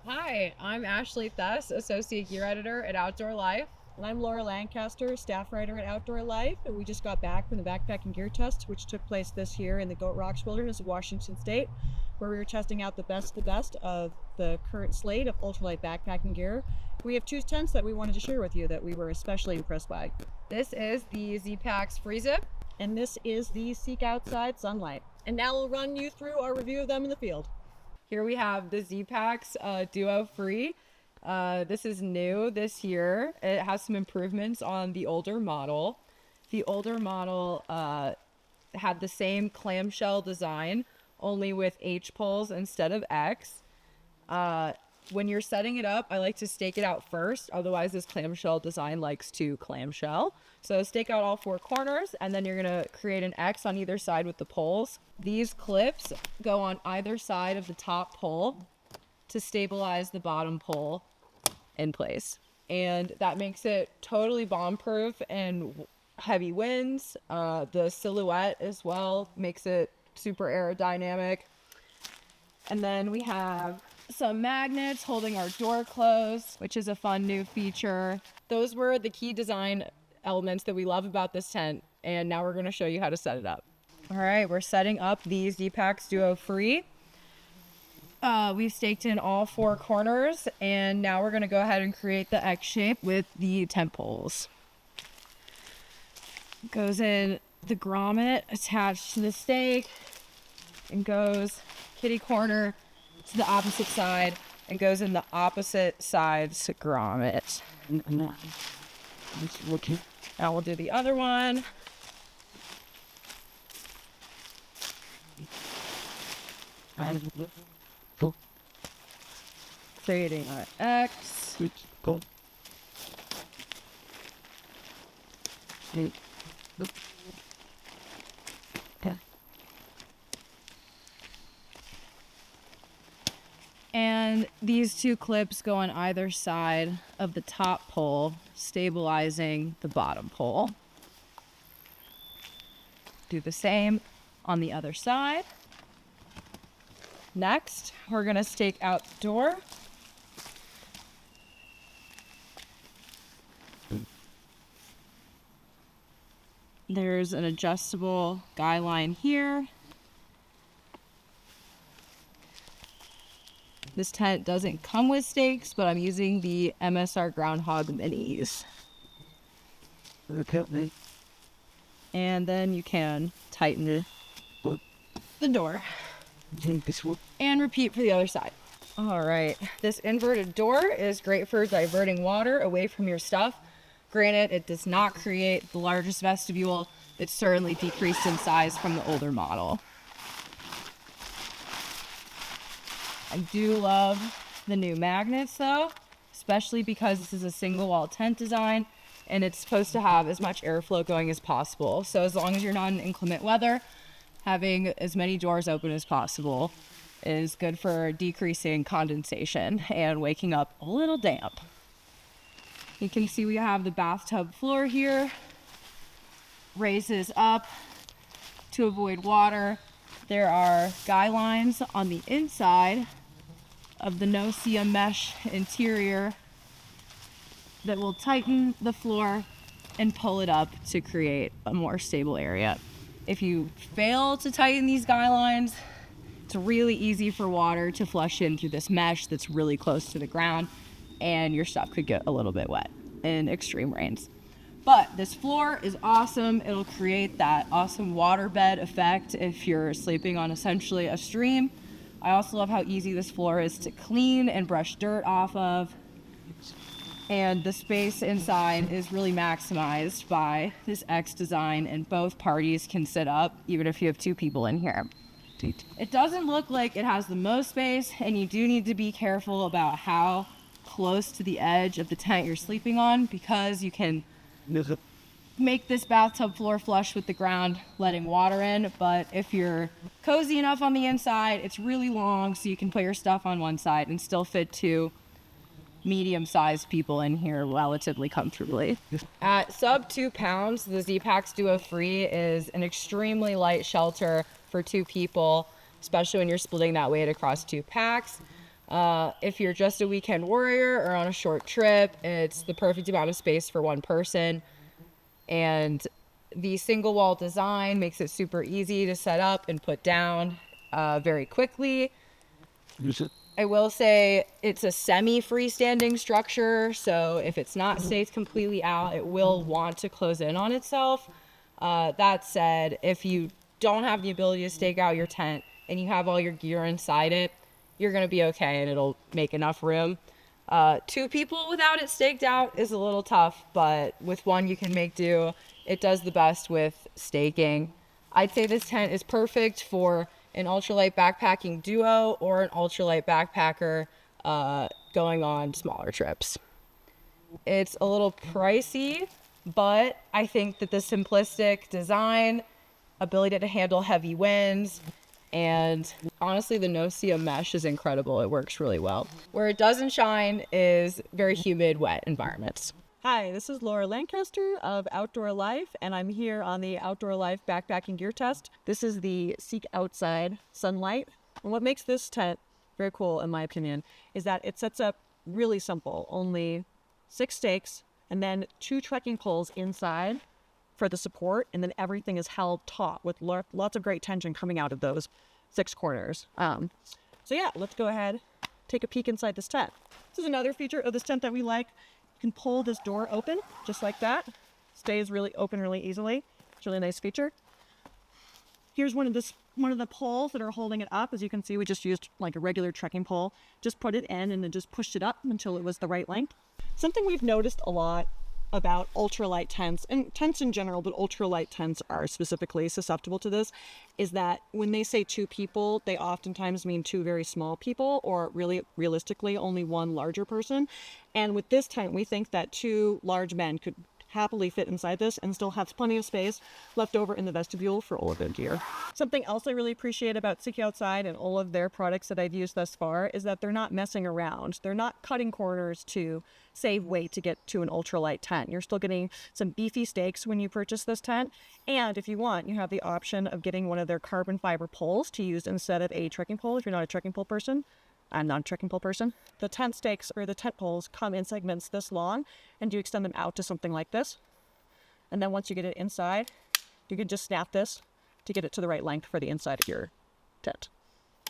Hi, I'm Ashley Thess, Associate Gear Editor at Outdoor Life. And I'm Laura Lancaster, staff writer at Outdoor Life, and we just got back from the backpacking gear test, which took place this year in the Goat Rocks Wilderness of Washington State, where we were testing out the best of the current slate of ultralight backpacking gear. We have two tents that we wanted to share with you that we were especially impressed by. This is the Zpacks FreeZip. And this is the Seek Outside Sunlight. And now we'll run you through our review of them in the field. Here we have the Zpacks Duo Free. This is new this year. It has some improvements on the older model. The older model had the same clamshell design, only with H poles instead of X. When you're setting it up, I like to stake it out first. Otherwise, this clamshell design likes to clamshell. So stake out all four corners, and then you're gonna create an X on either side with the poles. These clips go on either side of the top pole to stabilize the bottom pole in place. And that makes it totally bomb-proof in heavy winds. The silhouette as well makes it super aerodynamic. And then we have some magnets holding our door closed, which is a fun new feature. Those were the key design elements that we love about this tent, and now we're going to show you how to set it up. All right, we're setting up the Zpacks Duo Free. We've staked in all four corners, and now we're going to go ahead and create the X shape with the tent poles. Goes in the grommet attached to the stake, and goes kitty corner to the opposite side, and goes in the opposite side's grommet. Now we'll do the other one. Creating our X. And these two clips go on either side of the top pole, stabilizing the bottom pole. Do the same on the other side. Next, we're gonna stake out the door. There's an adjustable guy line here. This tent doesn't come with stakes, but I'm using the MSR Groundhog Minis. And then you can tighten the door. And repeat for the other side. All right, this inverted door is great for diverting water away from your stuff. Granted, it does not create the largest vestibule. It's certainly decreased in size from the older model. I do love the new magnets though, especially because this is a single wall tent design and it's supposed to have as much airflow going as possible. So as long as you're not in inclement weather, having as many doors open as possible is good for decreasing condensation and waking up a little damp. You can see we have the bathtub floor here, raises up to avoid water. There are guy lines on the inside of the no-see mesh interior that will tighten the floor and pull it up to create a more stable area. If you fail to tighten these guy lines, it's really easy for water to flush in through this mesh that's really close to the ground, and your stuff could get a little bit wet in extreme rains. But this floor is awesome. It'll create that awesome waterbed effect if you're sleeping on essentially a stream. I also love how easy this floor is to clean and brush dirt off of. And the space inside is really maximized by this X design, and both parties can sit up even if you have two people in here. It doesn't look like it has the most space, and you do need to be careful about how close to the edge of the tent you're sleeping on, because you can make this bathtub floor flush with the ground, letting water in. But if you're cozy enough on the inside, it's really long, so you can put your stuff on one side and still fit two medium-sized people in here relatively comfortably. At sub 2 pounds, the Zpacks Duo Free is an extremely light shelter for two people, especially when you're splitting that weight across two packs. If you're just a weekend warrior or on a short trip, it's the perfect amount of space for one person. And the single wall design makes it super easy to set up and put down very quickly. I will say it's a semi-freestanding structure, so if it's not stayed completely out, it will want to close in on itself. That said, if you don't have the ability to stake out your tent and you have all your gear inside it, you're going to be okay and it'll make enough room. 2 people without it staked out is a little tough, but with one you can make do. It does the best with staking. I'd say this tent is perfect for an ultralight backpacking duo or an ultralight backpacker going on smaller trips. It's a little pricey, but I think that the simplistic design, ability to handle heavy winds, and honestly the no-see mesh is incredible. It works really well. Where it doesn't shine is very humid, wet environments. Hi, this is Laura Lancaster of Outdoor Life, and I'm here on the Outdoor Life backpacking gear test. This is the Seek Outside Sunlight. And what makes this tent very cool, in my opinion, is that it sets up really simple. Only 6 stakes and then 2 trekking poles inside for the support, and then everything is held taut with lots of great tension coming out of those 6 corners. So yeah, let's go ahead, take a peek inside this tent. This is another feature of this tent that we like. You can pull this door open just like that. Stays really open really easily. It's a really nice feature. Here's one of the poles that are holding it up. As you can see, we just used like a regular trekking pole. Just put it in and then just pushed it up until it was the right length. Something we've noticed a lot about ultralight tents, and tents in general, but ultralight tents are specifically susceptible to this, is that when they say 2 people, they oftentimes mean 2 very small people, or really realistically only 1 larger person. And with this tent, we think that 2 large men could happily fit inside this and still have plenty of space left over in the vestibule for all of their gear. Something else I really appreciate about Seek Outside and all of their products that I've used thus far is that they're not messing around. They're not cutting corners to save weight to get to an ultralight tent. You're still getting some beefy stakes when you purchase this tent, and if you want, you have the option of getting one of their carbon fiber poles to use instead of a trekking pole if you're not a trekking pole person. I'm not a trekking pole person. The tent stakes or the tent poles come in segments this long, and you extend them out to something like this. And then once you get it inside, you can just snap this to get it to the right length for the inside of your tent.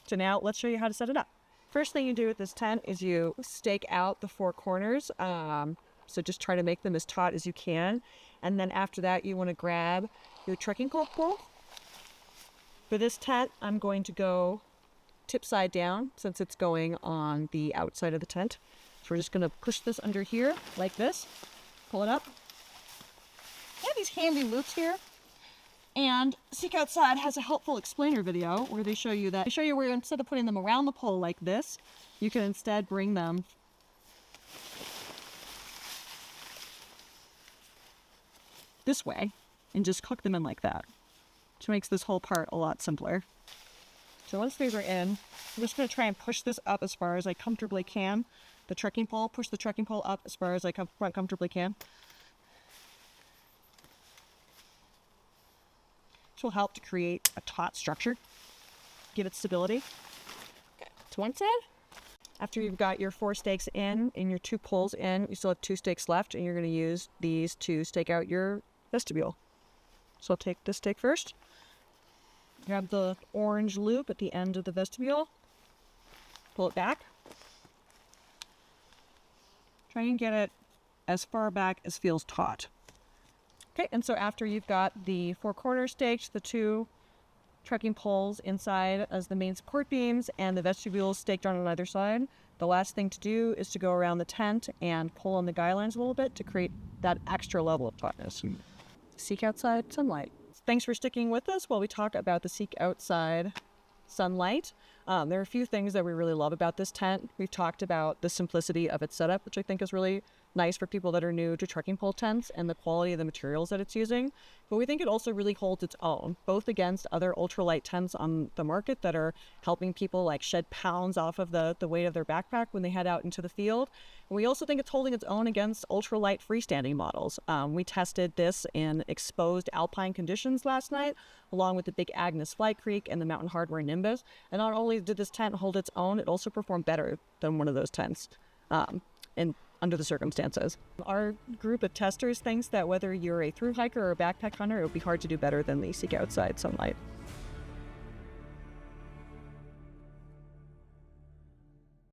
So now let's show you how to set it up. First thing you do with this tent is you stake out the 4 corners. So just try to make them as taut as you can. And then after that, you want to grab your trekking pole. For this tent, I'm going to go tip side down since it's going on the outside of the tent. So we're just going to push this under here like this, pull it up. I have these handy loops here, and Seek Outside has a helpful explainer video where they show you where instead of putting them around the pole like this, you can instead bring them this way and just hook them in like that, which makes this whole part a lot simpler. So once these are in, I'm just going to try and push this up as far as I comfortably can. The trekking pole, push the trekking pole up as far as I comfortably can. This will help to create a taut structure, give it stability. Okay, to one side. After you've got your 4 stakes in and your 2 poles in, you still have 2 stakes left, and you're going to use these to stake out your vestibule. So I'll take this stake first. Grab the orange loop at the end of the vestibule, pull it back. Try and get it as far back as feels taut. Okay, and so after you've got the 4 corners staked, the 2 trekking poles inside as the main support beams, and the vestibule staked on either side, the last thing to do is to go around the tent and pull on the guy lines a little bit to create that extra level of tautness. Seek Outside Sunlight. Thanks for sticking with us while we talk about the Seek Outside Sunlight. There are a few things that we really love about this tent. We've talked about the simplicity of its setup, which I think is really nice for people that are new to trekking pole tents and the quality of the materials that it's using. But we think it also really holds its own, both against other ultralight tents on the market that are helping people like shed pounds off of the weight of their backpack when they head out into the field. And we also think it's holding its own against ultralight freestanding models. We tested this in exposed alpine conditions last night, along with the Big Agnes Flight Creek and the Mountain Hardware Nimbus. And not only did this tent hold its own, it also performed better than one of those tents under the circumstances. Our group of testers thinks that whether you're a thru hiker or a backpack hunter, it would be hard to do better than the Seek Outside Sunlight.